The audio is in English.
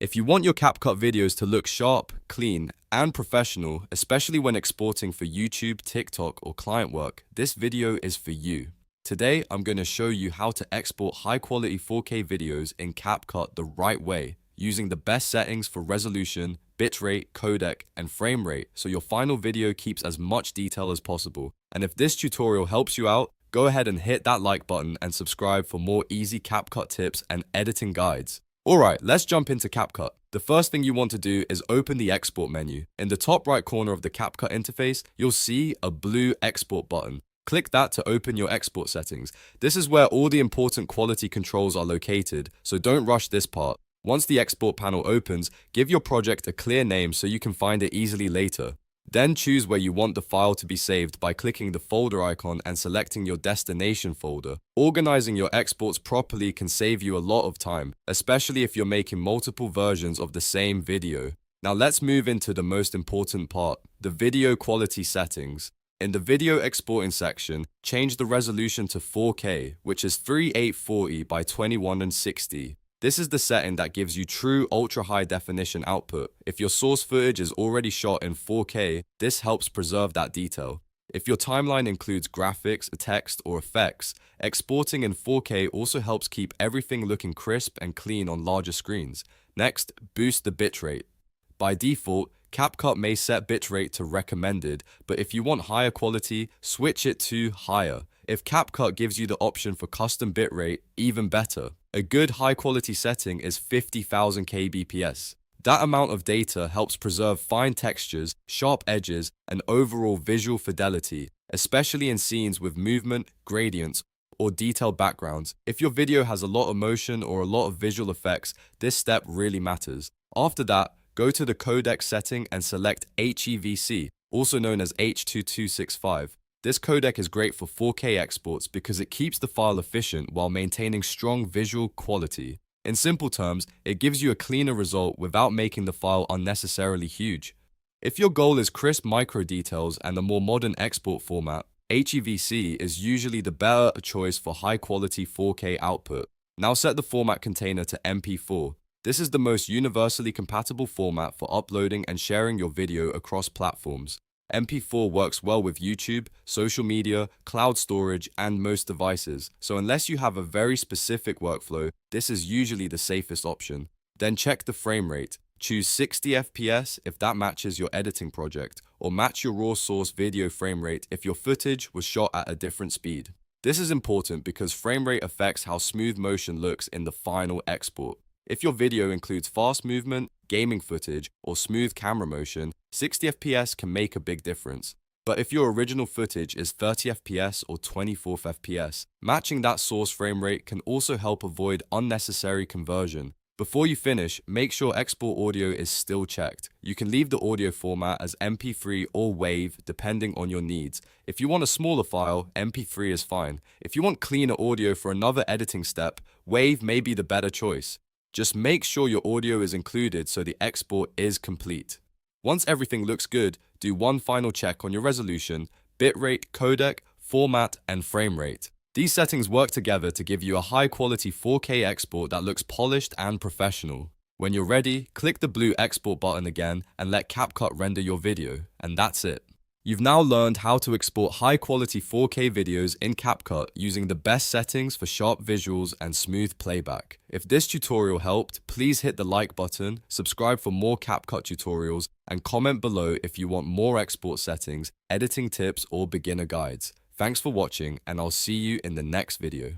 If you want your CapCut videos to look sharp, clean, and professional, especially when exporting for YouTube, TikTok, or client work, this video is for you. Today, I'm going to show you how to export high-quality 4K videos in CapCut the right way, using the best settings for resolution, bitrate, codec, and frame rate, so your final video keeps as much detail as possible. And if this tutorial helps you out, go ahead and hit that like button and subscribe for more easy CapCut tips and editing guides. Alright, let's jump into CapCut. The first thing you want to do is open the export menu. In the top right corner of the CapCut interface, you'll see a blue export button. Click that to open your export settings. This is where all the important quality controls are located, so don't rush this part. Once the export panel opens, give your project a clear name so you can find it easily later. Then choose where you want the file to be saved by clicking the folder icon and selecting your destination folder. Organizing your exports properly can save you a lot of time, especially if you're making multiple versions of the same video. Now let's move into the most important part, the video quality settings. In the video exporting section, change the resolution to 4K, which is 3840 by 2160. This is the setting that gives you true ultra-high definition output. If your source footage is already shot in 4K, this helps preserve that detail. If your timeline includes graphics, text, or effects, exporting in 4K also helps keep everything looking crisp and clean on larger screens. Next, boost the bitrate. By default, CapCut may set bitrate to recommended, but if you want higher quality, switch it to higher. If CapCut gives you the option for custom bitrate, even better. A good high-quality setting is 50,000 kbps. That amount of data helps preserve fine textures, sharp edges, and overall visual fidelity, especially in scenes with movement, gradients, or detailed backgrounds. If your video has a lot of motion or a lot of visual effects, this step really matters. After that, go to the codec setting and select HEVC, also known as H.2265. This codec is great for 4K exports because it keeps the file efficient while maintaining strong visual quality. In simple terms, it gives you a cleaner result without making the file unnecessarily huge. If your goal is crisp micro details and a more modern export format, HEVC is usually the better choice for high-quality 4K output. Now set the format container to MP4. This is the most universally compatible format for uploading and sharing your video across platforms. MP4 works well with YouTube, social media, cloud storage, and most devices, so unless you have a very specific workflow, this is usually the safest option. Then check the frame rate. Choose 60 FPS if that matches your editing project, or match your raw source video frame rate if your footage was shot at a different speed. This is important because frame rate affects how smooth motion looks in the final export. If your video includes fast movement, gaming footage, or smooth camera motion, 60 FPS can make a big difference. But if your original footage is 30 FPS or 24 FPS, matching that source frame rate can also help avoid unnecessary conversion. Before you finish, make sure export audio is still checked. You can leave the audio format as MP3 or WAV depending on your needs. If you want a smaller file, MP3 is fine. If you want cleaner audio for another editing step, WAV may be the better choice. Just make sure your audio is included so the export is complete. Once everything looks good, do one final check on your resolution, bitrate, codec, format, and frame rate. These settings work together to give you a high-quality 4K export that looks polished and professional. When you're ready, click the blue export button again and let CapCut render your video, and that's it. You've now learned how to export high-quality 4K videos in CapCut using the best settings for sharp visuals and smooth playback. If this tutorial helped, please hit the like button, subscribe for more CapCut tutorials, and comment below if you want more export settings, editing tips, or beginner guides. Thanks for watching, and I'll see you in the next video.